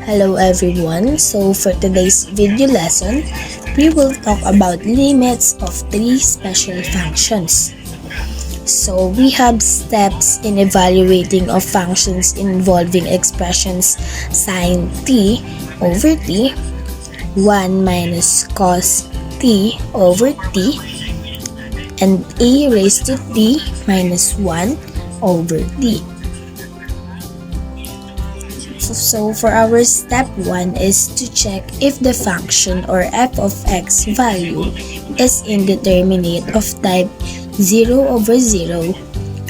Hello everyone, so for today's video lesson, we will talk about limits of three special functions. So we have steps in evaluating of functions involving expressions sin t over t, 1 minus cos t over t, and a raised to t minus 1 over t. So for our step 1 is to check if the function or f of x value is indeterminate of type 0 over 0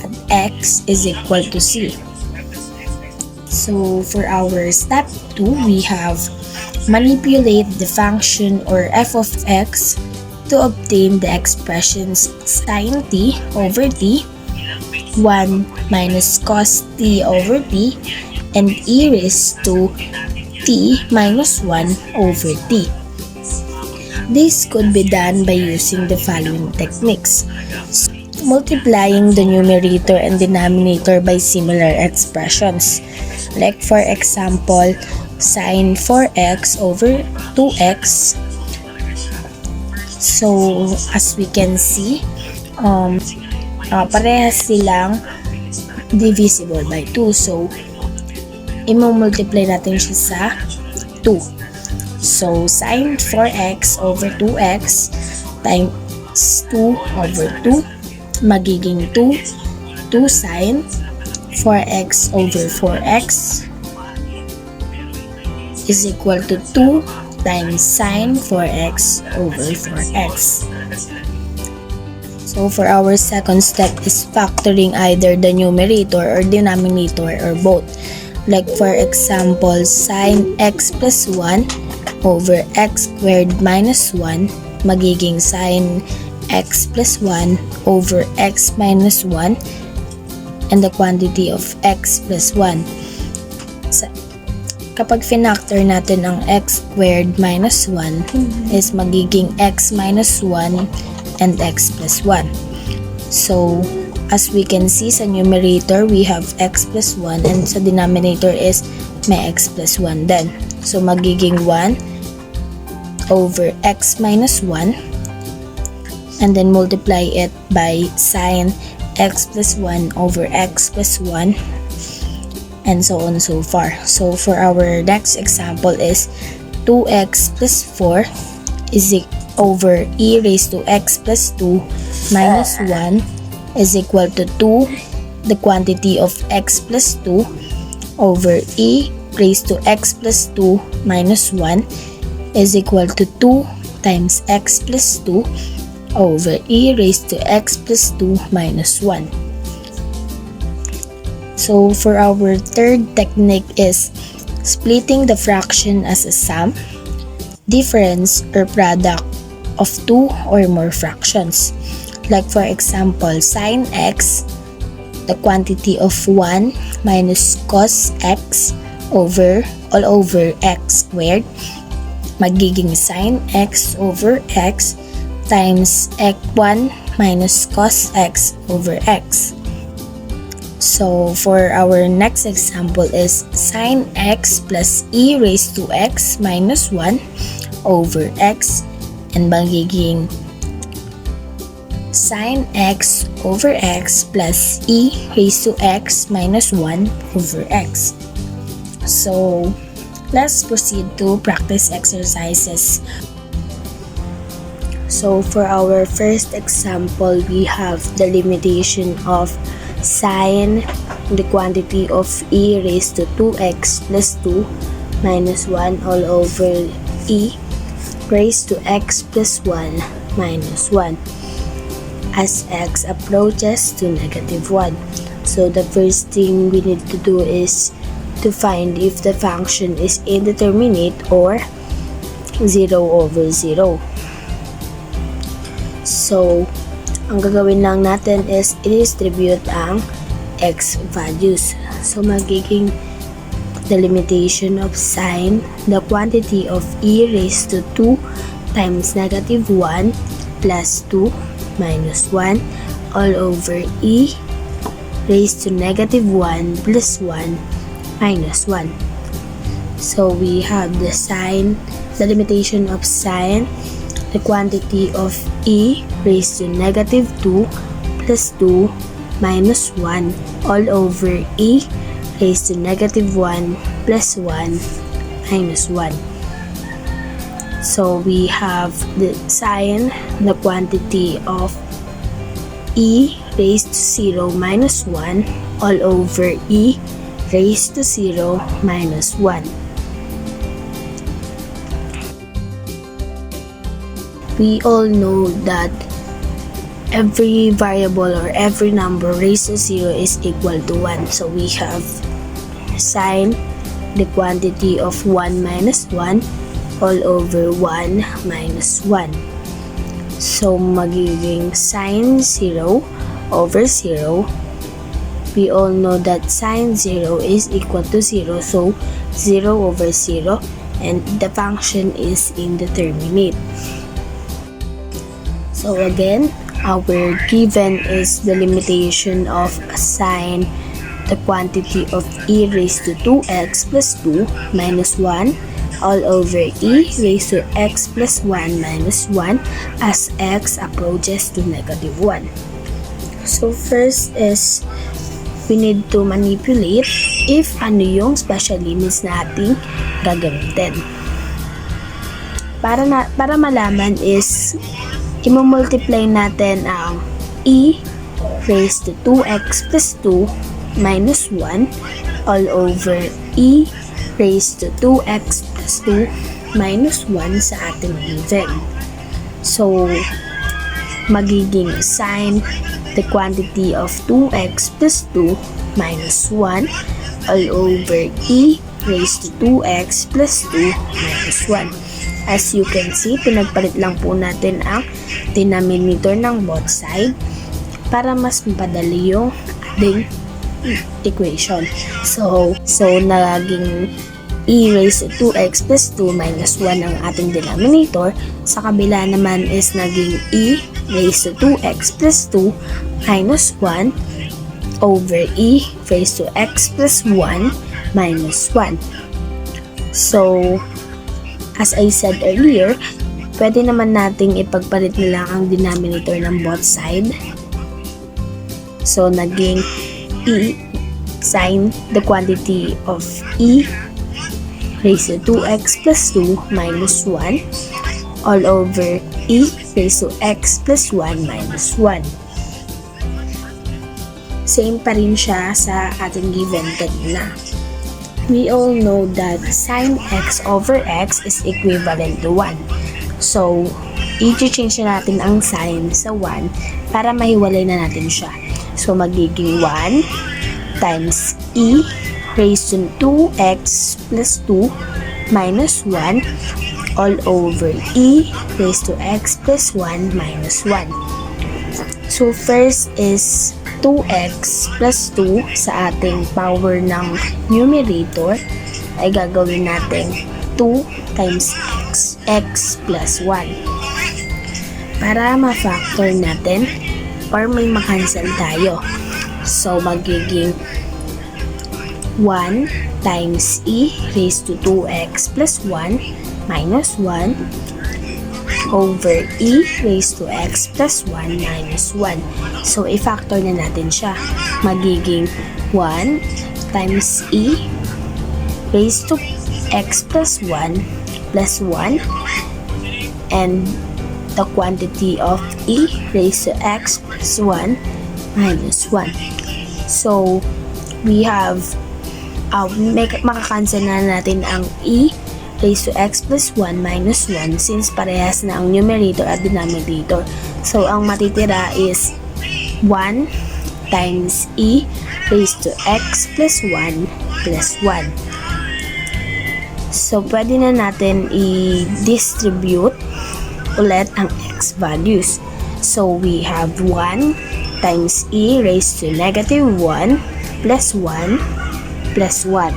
at x is equal to c. So for our step 2, we have manipulate the function or f of x to obtain the expressions sin t over t, 1 minus cos t over t, and e raised to t minus 1 over t. This could be done by using the following techniques. Multiplying the numerator and denominator by similar expressions. Like for example, sin 4x over 2x. So as we can see, parehas silang divisible by 2. So i-multiply natin siya sa 2. So, sin 4x over 2x times 2 over 2 magiging 2 sin 4x over 4x is equal to 2 times sin 4x over 4x. So, for our second step is factoring either the numerator or denominator or both. Like for example, sin x plus 1 over x squared minus 1 magiging sin x plus 1 over x minus 1 and the quantity of x plus 1. Kapag finactor natin ang x squared minus 1 is magiging x minus 1 and x plus 1. So, as we can see sa numerator, we have x plus 1 and sa denominator is may x plus 1 din. So, magiging 1 over x minus 1 and then multiply it by sin x plus 1 over x plus 1 and so on so far. So, for our next example is 2x plus 4 is over e raised to x plus 2 minus 1 is equal to 2, the quantity of x plus 2 over e raised to x plus 2 minus 1 is equal to 2 times x plus 2 over e raised to x plus 2 minus 1. So for our third technique is splitting the fraction as a sum, difference, or product of two or more fractions. Like for example, sin x, the quantity of 1 minus cos x over all over x squared magiging sin x over x times x1 minus cos x over x. So for our next example is sin x plus e raised to x minus 1 over x and magiging sin x over x plus e raised to x minus 1 over x. So, let's proceed to practice exercises. So, for our first example, we have the limitation of sin the quantity of e raised to 2x plus 2 minus 1 all over e raised to x plus 1 minus 1. As x approaches to negative 1. So the first thing we need to do is to find if the function is indeterminate or 0 over 0. So, ang gagawin lang natin is i-distribute ang x values. So magiging the limitation of sin the quantity of e raised to 2 times negative 1 plus 2 minus 1 all over e raised to negative 1 plus 1 minus 1. So we have the sign, the limitation of sign, the quantity of e raised to negative 2 plus 2 minus 1 all over e raised to negative 1 plus 1 minus 1. So we have the sign, the quantity of e raised to 0 minus 1 all over e raised to 0 minus 1. We all know that every variable or every number raised to 0 is equal to 1. So we have sign, the quantity of 1 minus 1 all over 1 minus 1. So magiging sign 0 over 0. We all know that sign 0 is equal to 0. So 0 over 0, and the function is indeterminate. So again, our given is the limitation of a sign, the quantity of e raised to 2x plus 2 minus 1 all over e raised to x plus 1 minus 1 as x approaches to negative 1. So first is we need to manipulate if ano yung special limits nating gagamitin. Para malaman is i-multiply natin ang e raised to 2x plus 2 minus 1 all over e raised to 2x plus 2 minus 1 sa ating given. So, magiging sign, the quantity of 2x plus 2 minus 1 all over e raised to 2x plus 2 minus 1. As you can see, pinagpalit lang po natin ang denominator ng both side para mas mapadali yung ating equation. So naging e raised to 2x plus 2 minus 1 ang ating denominator. Sa kabila naman is naging e raised to 2x plus 2 minus 1 over e raised to x plus 1 minus 1. So, as I said earlier, pwede naman nating ipagpalit na lang ang denominator ng both side. So, naging e sign, the quantity of e raised to 2x plus 2 minus 1 all over e raised to x plus 1 minus 1. Same pa rin siya sa ating given kanina. We all know that sin x over x is equivalent to 1. So, i-change na natin ang sign sa 1 para mahiwalay na natin siya. So, magiging 1 times e raised to 2x plus 2 minus 1 all over e raised to x plus 1 minus 1. So, first is 2x plus 2 sa ating power ng numerator ay gagawin natin 2 times x plus 1 para ma-factor natin or may makancel tayo. So, magiging 1 times e raised to 2x plus 1 minus 1 over e raised to x plus 1 minus 1. So, i-factor na natin siya. Magiging 1 times e raised to x plus 1 plus 1 and the quantity of e raised to x plus 1 minus 1. So, we have makakancel na natin ang e raised to x plus 1 minus 1 since parehas na ang numerator at denominator. So, ang matitira is 1 times e raised to x plus 1 plus 1. So, pwede na natin i-distribute ulit ang x values. So, we have 1 times e raised to negative 1 plus 1 plus 1.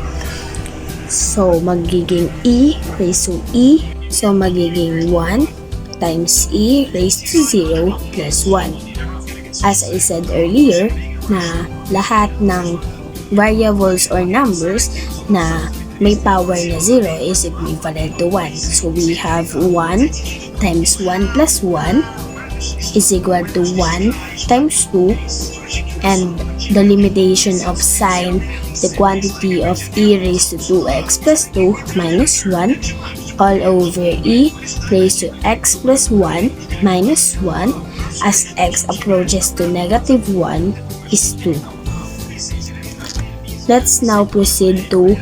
So, magiging e raised to e. So, magiging 1 times e raised to 0 plus 1. As I said earlier, na lahat ng variables or numbers na may power na 0 is equivalent to 1. So we have 1 times 1 plus 1 is equal to 1 times 2, and the limitation of sign, the quantity of e raised to 2x plus 2 minus 1 all over e raised to x plus 1 minus 1 as x approaches to negative 1 is 2. Let's now proceed to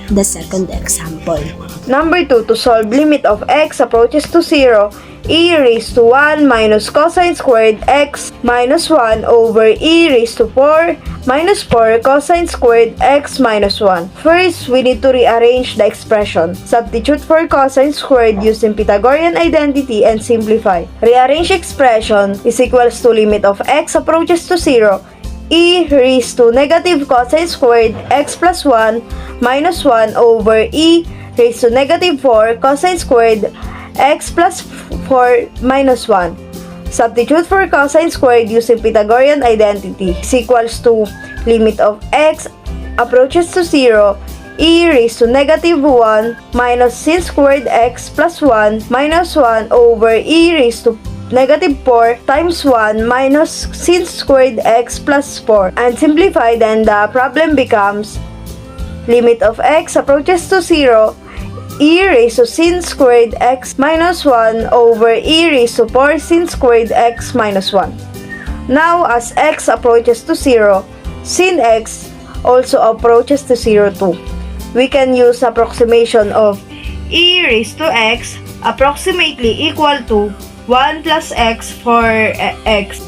the second example. Number 2, to solve limit of x approaches to 0, e raised to 1 minus cosine squared x minus 1 over e raised to 4 minus 4 cosine squared x minus 1. First, we need to rearrange the expression. Substitute for cosine squared using Pythagorean identity and simplify. Rearrange expression is equals to limit of x approaches to 0, e raised to negative cosine squared x plus 1 minus 1 over e raised to negative 4 cosine squared x plus 4 minus 1. Substitute for cosine squared using Pythagorean identity is equals to limit of x approaches to 0, e raised to negative 1 minus sin squared x plus 1 minus 1 over e raised to negative 4 times 1 minus sin squared x plus 4. And simplify, then the problem becomes limit of x approaches to 0, e raised to sin squared x minus 1 over e raised to 4 sin squared x minus 1. Now, as x approaches to 0, sin x also approaches to 0 too. We can use approximation of e raised to x approximately equal to 1 plus x for x.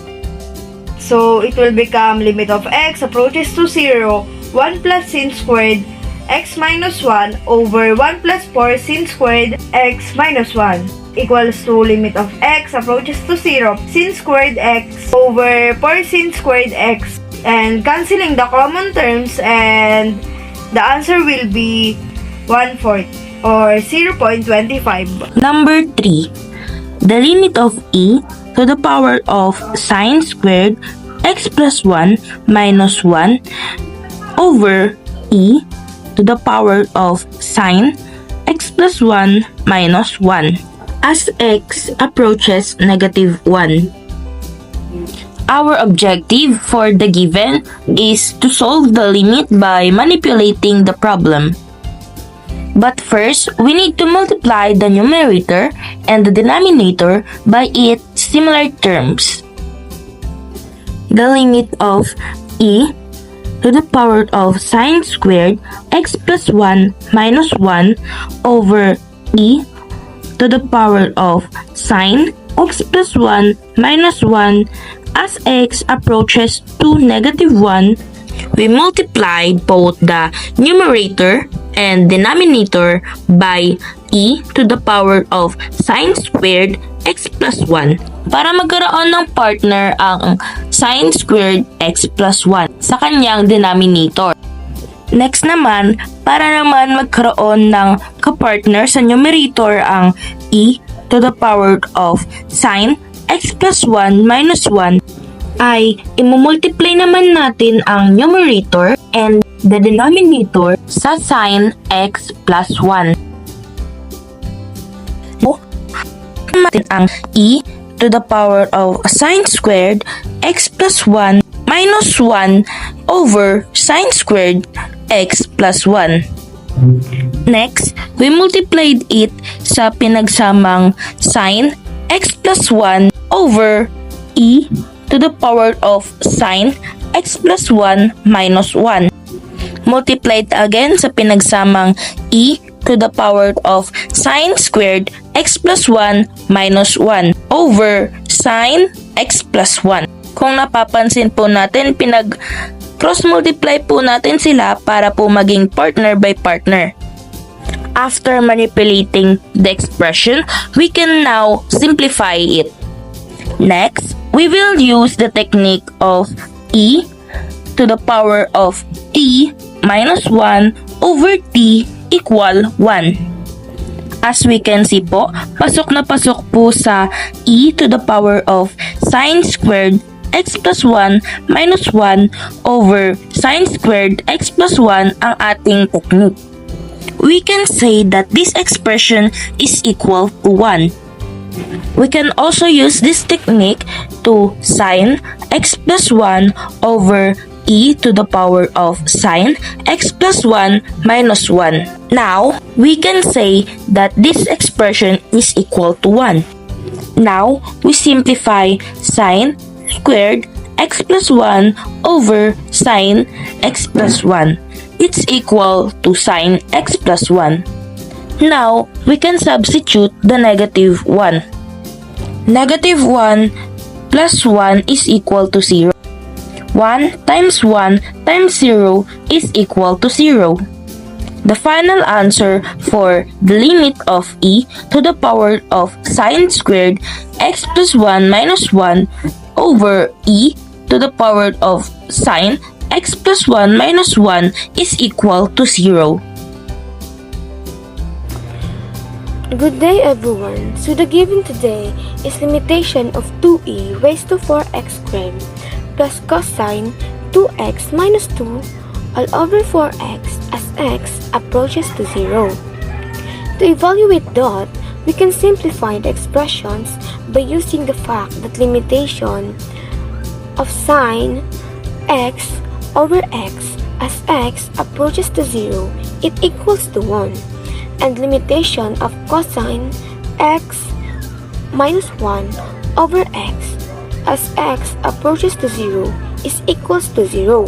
So, it will become limit of x approaches to 0, 1 plus sin squared x minus 1 over 1 plus 4 sin squared x minus 1 equals to limit of x approaches to 0, sin squared x over 4 sin squared x, and cancelling the common terms, and the answer will be 1/4 or 0.25. Number 3. The limit of e to the power of sine squared x plus 1 minus 1 over e to the power of sine x plus 1 minus 1 as x approaches negative 1. Our objective for the given is to solve the limit by manipulating the problem. But first, we need to multiply the numerator and the denominator by its similar terms. The limit of e to the power of sine squared x plus 1 minus 1 over e to the power of sine x plus 1 minus 1 as x approaches to negative 1. We multiplied both the numerator and denominator by e to the power of sine squared x plus 1 para magkaroon ng partner ang sine squared x plus 1 sa kanyang denominator. Next naman, para naman magkaroon ng kapartner sa numerator ang e to the power of sine x plus 1 minus 1, ay imumultiply naman natin ang numerator and the denominator sa sine x plus 1. Natin ang e to the power of sine squared x plus 1 minus 1 over sine squared x plus 1. Next, we multiplied it sa pinagsamang sine x plus 1 over e to the power of sine x plus 1 minus 1. Multiplied again sa pinagsamang e to the power of sine squared x plus 1 minus 1 over sine x plus 1. Kung napapansin po natin, cross-multiply po natin sila para po maging partner by partner. After manipulating the expression, we can now simplify it. Next, we will use the technique of e to the power of t minus 1 over t equal 1. As we can see po, pasok na pasok po sa e to the power of sine squared x plus 1 minus 1 over sine squared x plus 1 ang ating technique. we can say that this expression is equal to 1. We can also use this technique to sin x plus 1 over e to the power of sin x plus 1 minus 1. Now, we can say that this expression is equal to 1. Now, we simplify sin squared x plus 1 over sin x plus 1. It's equal to sin x plus 1. Now, we can substitute the negative 1. Negative 1 plus 1 is equal to 0. 1 times 1 times 0 is equal to 0. The final answer for the limit of e to the power of sin squared x plus 1 minus 1 over e to the power of sin x plus 1 minus 1 is equal to 0. Good day everyone. So the given today is limitation of 2e raised to 4x squared plus cosine 2x minus 2 all over 4x as x approaches to 0. To evaluate that, we can simplify the expressions by using the fact that limitation of sine x over x as x approaches to 0, it equals to 1. And limitation of cosine x minus 1 over x as x approaches to 0 is equals to 0.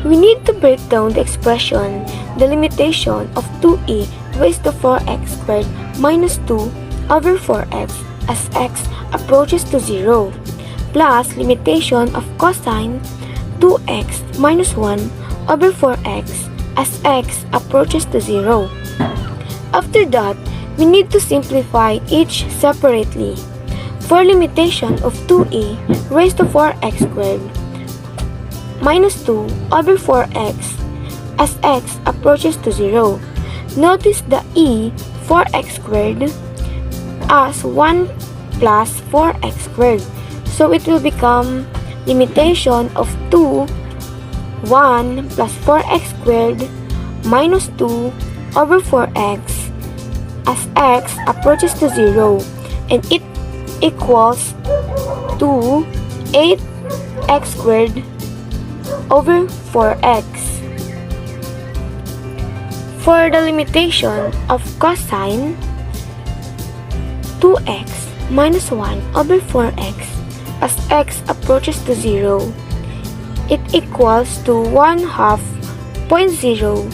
We need to break down the expression, the limitation of 2e raised to 4x squared minus 2 over 4x as x approaches to 0 plus limitation of cosine 2x minus 1 over 4x as x approaches to 0. After that, we need to simplify each separately. For limitation of 2e raised to 4x squared minus 2 over 4x as x approaches to 0. Notice the e 4x squared as 1 plus 4x squared. So it will become limitation of 2 1 plus 4x squared minus 2 over 4x as x approaches to 0, and it equals to 8x squared over 4x. For the limitation of cosine 2x minus 1 over 4x as x approaches to 0, it equals to 1/2 0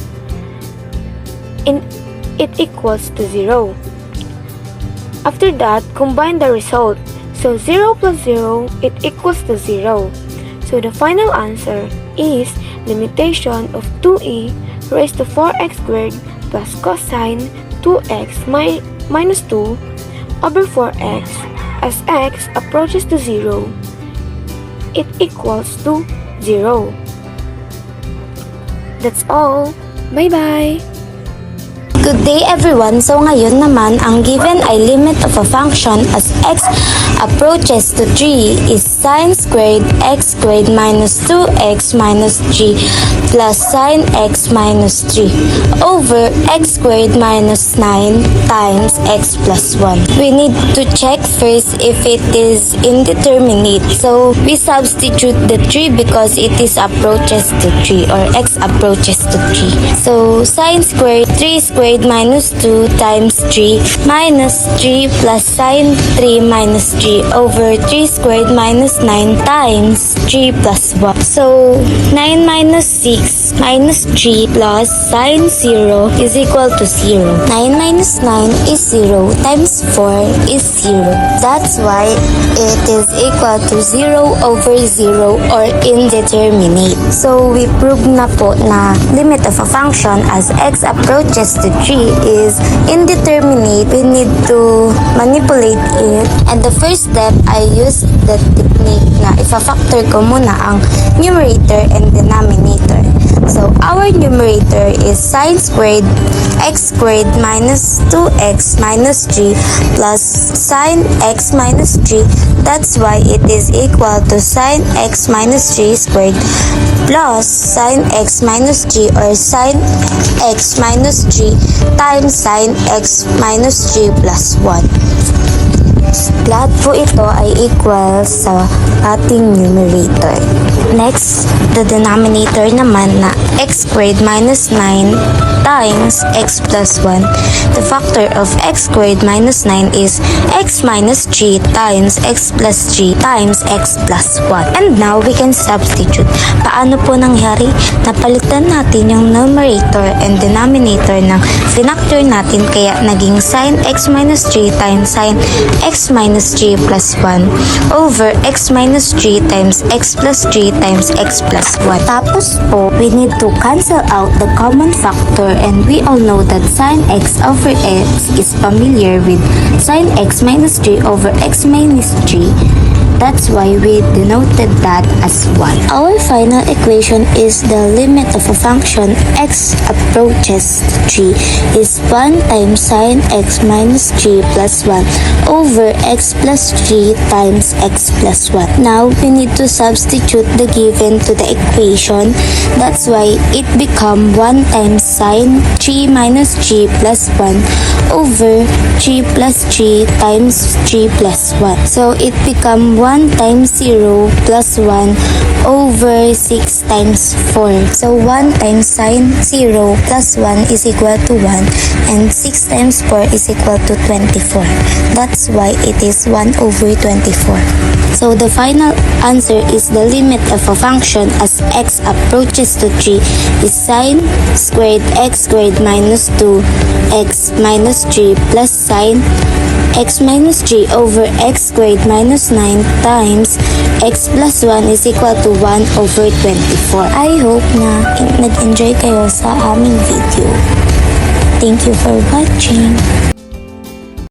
and it equals to 0. After that, combine the result. So 0 plus 0, it equals to 0. So the final answer is limitation of 2e raised to 4x squared plus cosine 2x minus 2 over 4x as x approaches to 0, it equals to 0. That's all. Bye-bye! Good day everyone! So ngayon naman, ang given ay limit of a function as x approaches to 3 is sin squared x squared minus 2x minus 3 plus sin x minus 3 over x squared minus 9 times x plus 1. We need to check first if it is indeterminate. So we substitute the 3 because it is approaches to 3 or x approaches to 3. So sin squared 3 squared minus 2 times 3 minus 3 plus sin 3 minus 3 over 3 squared minus 9 times 3 plus 1. So 9 minus 6 minus 3 plus sin 0 is equal to 0. 9 minus 9 is 0 times 4 is 0. That's why it is equal to 0 over 0 or indeterminate. So we prove na po na limit of a function as x approaches to 3 is indeterminate. We need to manipulate it. And the first step, I use the technique na ifa-factor ko muna ang numerator and denominator. So our numerator is sine squared x squared minus 2x minus 3 plus sine x minus 3. That's why it is equal to sine x minus 3 squared plus sine x minus 3 or sine x minus 3 times sine x minus 3 plus 1. Lahat po ito ay equal sa ating numerator. Next, the denominator naman na x squared minus 9 times x plus 1. The factor of x squared minus 9 is x minus 3 times x plus 3 times x plus 1. And now, we can substitute. Paano po nangyari? Napalitan natin yung numerator and denominator ng finactor natin kaya naging sin x minus 3 times sin x minus 3 plus 1 over x minus 3 times x plus 3 times x plus 1. Tapos po, we need to cancel out the common factor and we all know that sin x over x is familiar with sin x minus 3 over x minus 3. That's why we denoted that as 1. Our final equation is the limit of a function x approaches 3 is 1 times sin x minus 3 plus 1 over x plus 3 times x plus 1. Now, we need to substitute the given to the equation. That's why it become 1 times sin 3 minus 3 plus 1 over 3 plus 3 times 3 plus 1. So, it become 1 times 0 plus 1 over 6 times 4. So 1 times sin 0 plus 1 is equal to 1 and 6 times 4 is equal to 24. That's why it is 1 over 24. So the final answer is the limit of a function as x approaches to 3 is sin squared x squared minus 2 x minus 3 plus sin x minus 3 over x squared minus 9 times x plus 1 is equal to 1 over 24. I hope na nag-enjoy kayo sa aming video. Thank you for watching.